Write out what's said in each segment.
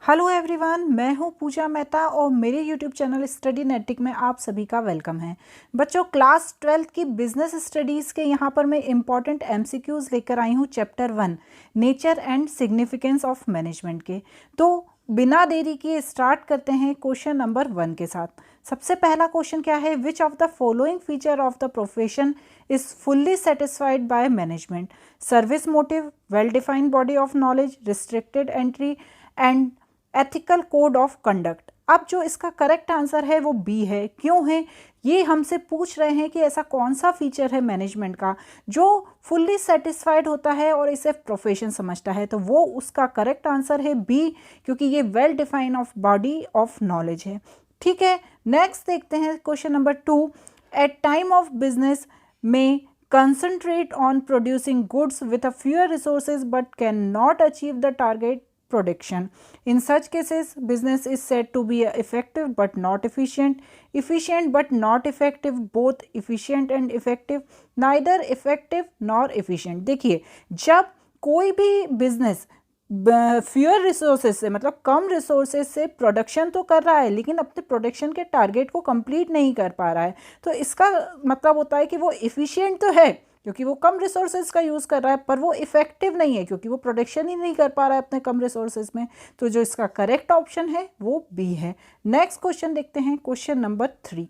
Hello everyone, मैं हूं पूजा मेहता और मेरे यूट्यूब चैनल स्टडी नेटिक में आप सभी का वेलकम है। बच्चों, क्लास 12th की बिजनेस स्टडीज़ के यहाँ पर मैं इंपॉर्टेंट एमसीक्यूज़ लेकर आई हूँ chapter 1 nature and significance of management के। तो बिना देरी किए स्टार्ट करते हैं क्वेश्चन नंबर 1 के साथ। सबसे पहला क्वेश्चन क्या है? Which of the following feature of the profession is fully satisfied by management? Service motive, well defined body of knowledge, restricted entry and ethical code of conduct. अब जो इसका करेक्ट आंसर है वो बी है। क्यों है? ये हमसे पूछ रहे हैं कि ऐसा कौन सा फीचर है मैनेजमेंट का जो फुल्ली सेटिस्फाइड होता है और इसे प्रोफेशन समझता है, तो वो उसका करेक्ट आंसर है बी, क्योंकि ये well define of body of knowledge है। ठीक है, नेक्स्ट देखते हैं question number 2। At time of business में concentrate on producing goods with a fewer resources but cannot achieve the target production. In such cases, business is said to be effective but not efficient, efficient but not effective, both efficient and effective, neither effective nor efficient. देखिए, जब कोई भी business fewer resources से, मतलब कम resources से production तो कर रहा है लेकिन अपने प्रोडक्शन के टारगेट को कंप्लीट नहीं कर पा रहा है, तो इसका मतलब होता है कि वो इफ़िशिएंट तो है क्योंकि वो कम रिसोर्सेज का यूज़ कर रहा है, पर वो इफ़ेक्टिव नहीं है क्योंकि वो प्रोडक्शन ही नहीं कर पा रहा है अपने कम रिसोर्सेज में। तो जो इसका करेक्ट ऑप्शन है वो बी है। नेक्स्ट क्वेश्चन देखते हैं, question number 3।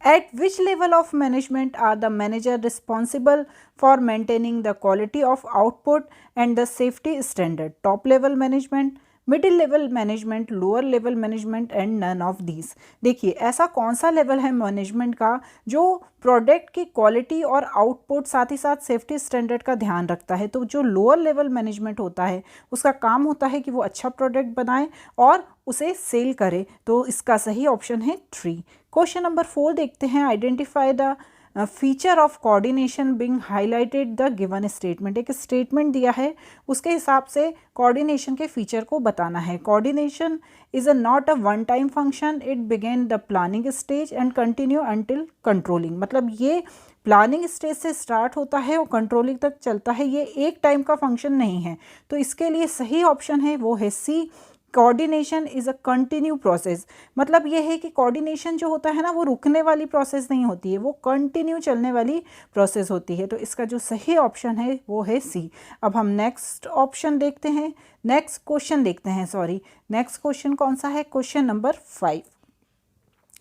At which level of management are the manager responsible for maintaining the quality of output and the safety standard? Top level management, middle level management, lower level management and none of these. देखिए, ऐसा कौन सा level है management का जो product की quality और output साथ ही साथ सेफ्टी स्टैंडर्ड का ध्यान रखता है? तो जो लोअर लेवल मैनेजमेंट होता है उसका काम होता है कि वो अच्छा प्रोडक्ट बनाए और उसे सेल करे। तो इसका सही ऑप्शन है 3। क्वेश्चन नंबर 4 देखते हैं। Identify the feature of coordination being highlighted the given statement. एक स्टेटमेंट दिया है, उसके हिसाब से कोऑर्डिनेशन के फीचर को बताना है। Coordination is not a one time function, it began the planning stage and continue until controlling. मतलब ये प्लानिंग स्टेज से स्टार्ट होता है और कंट्रोलिंग तक चलता है, ये एक टाइम का फंक्शन नहीं है। तो इसके लिए सही ऑप्शन है वो है C, coordination is a continue process. मतलब ये है कि कोऑर्डिनेशन जो होता है ना, वो रुकने वाली प्रोसेस नहीं होती है, वो कंटिन्यू चलने वाली प्रोसेस होती है। तो इसका जो सही ऑप्शन है वो है सी। अब हम नेक्स्ट ऑप्शन देखते हैं, नेक्स्ट क्वेश्चन देखते हैं, नेक्स्ट क्वेश्चन कौन सा है? Question number 5।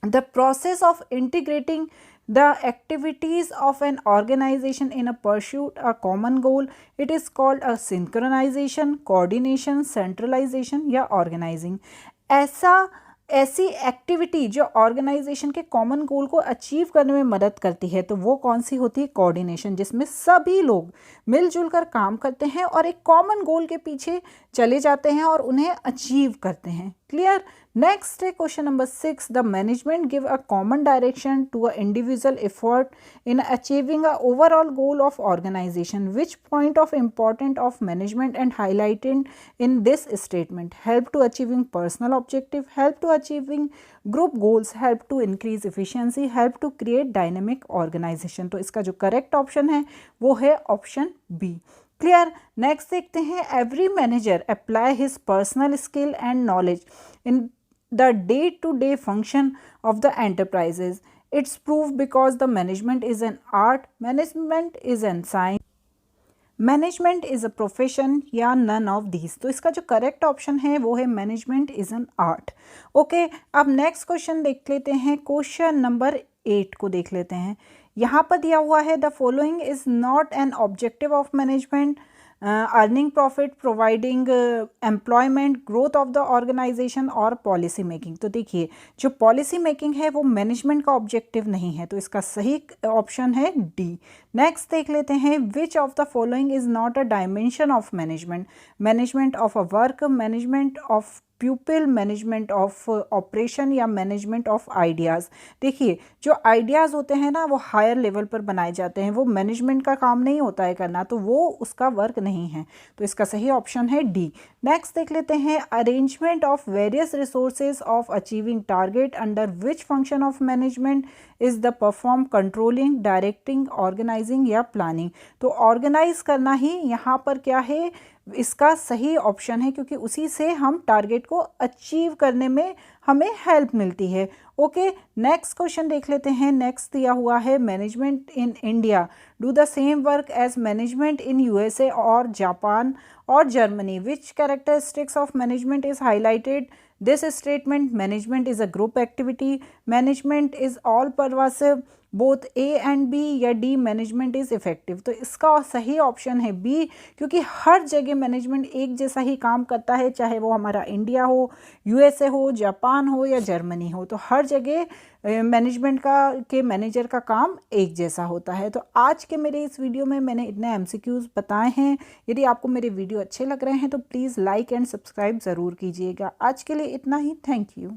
The process of integrating the activities of an organization in a pursuit a common goal, it is called a synchronization, coordination, centralization या organizing। ऐसी activity जो ऑर्गेनाइजेशन के common goal को achieve करने में मदद करती है, तो वो कौन सी होती है? कोऑर्डिनेशन, जिसमें सभी लोग मिलजुल कर काम करते हैं और एक कॉमन गोल के पीछे चले जाते हैं और उन्हें अचीव करते हैं। क्लियर? नेक्स्ट है question number 6। The management give a common direction to a individual effort in achieving a overall goal of organisation. Which point of important of management and highlighted in this statement? Help to achieving personal objective, help to achieving group goals, help to increase efficiency, help to create dynamic organisation. तो इसका जो correct option है वो है option B. Clear? Next देखते हैं। Every manager apply his personal skill and knowledge in the day-to-day function of the enterprises. It's proved because the management is an art, management is an science, management is a profession या none of these. तो इसका जो correct option है वो है management is an art. Okay, अब next question देख लेते हैं, क्वेश्चन नंबर 8 को देख लेते हैं। यहाँ पर दिया हुआ है the following is not an objective of management, earning profit, providing employment, growth of the organisation और पॉलिसी मेकिंग। तो देखिए, जो पॉलिसी मेकिंग है वो मैनेजमेंट का ऑब्जेक्टिव नहीं है, तो इसका सही ऑप्शन है डी। नेक्स्ट देख लेते हैं। Which of the following is not a dimension of management? Management of a work, management of प्यूपिल, management of operation या मैनेजमेंट ऑफ आइडियाज़। देखिए, जो आइडियाज़ होते हैं ना वो हायर लेवल पर बनाए जाते हैं, वो मैनेजमेंट का काम नहीं होता है करना, तो वो उसका वर्क नहीं है। तो इसका सही ऑप्शन है डी। नेक्स्ट देख लेते हैं। Arrangement of various resources of achieving target under which function of management is the perform, controlling, directing, organising या प्लानिंग। तो ऑर्गेनाइज करना ही यहाँ पर क्या है? इसका सही ऑप्शन है, क्योंकि उसी से हम टारगेट को अचीव करने में हमें हेल्प मिलती है। ओके, नेक्स्ट क्वेश्चन देख लेते हैं। नेक्स्ट दिया हुआ है, management in India do the same work as management in USA और जापान और Germany, which characteristics of management is highlighted this statement, management is a group activity, management is all pervasive, both A and B, या D management is effective. तो इसका सही option है B, क्योंकि हर जगह management एक जैसा ही काम करता है, चाहे वो हमारा इंडिया हो, यूएसए हो, जापान हो या जर्मनी हो, तो हर जगह मैनेजमेंट के मैनेजर का काम एक जैसा होता है। तो आज के मेरे इस वीडियो में मैंने इतने एमसीक्यूज़ बताए हैं। यदि आपको मेरे वीडियो अच्छे लग रहे हैं तो प्लीज़ लाइक एंड सब्सक्राइब ज़रूर कीजिएगा। आज के लिए इतना ही, थैंक यू।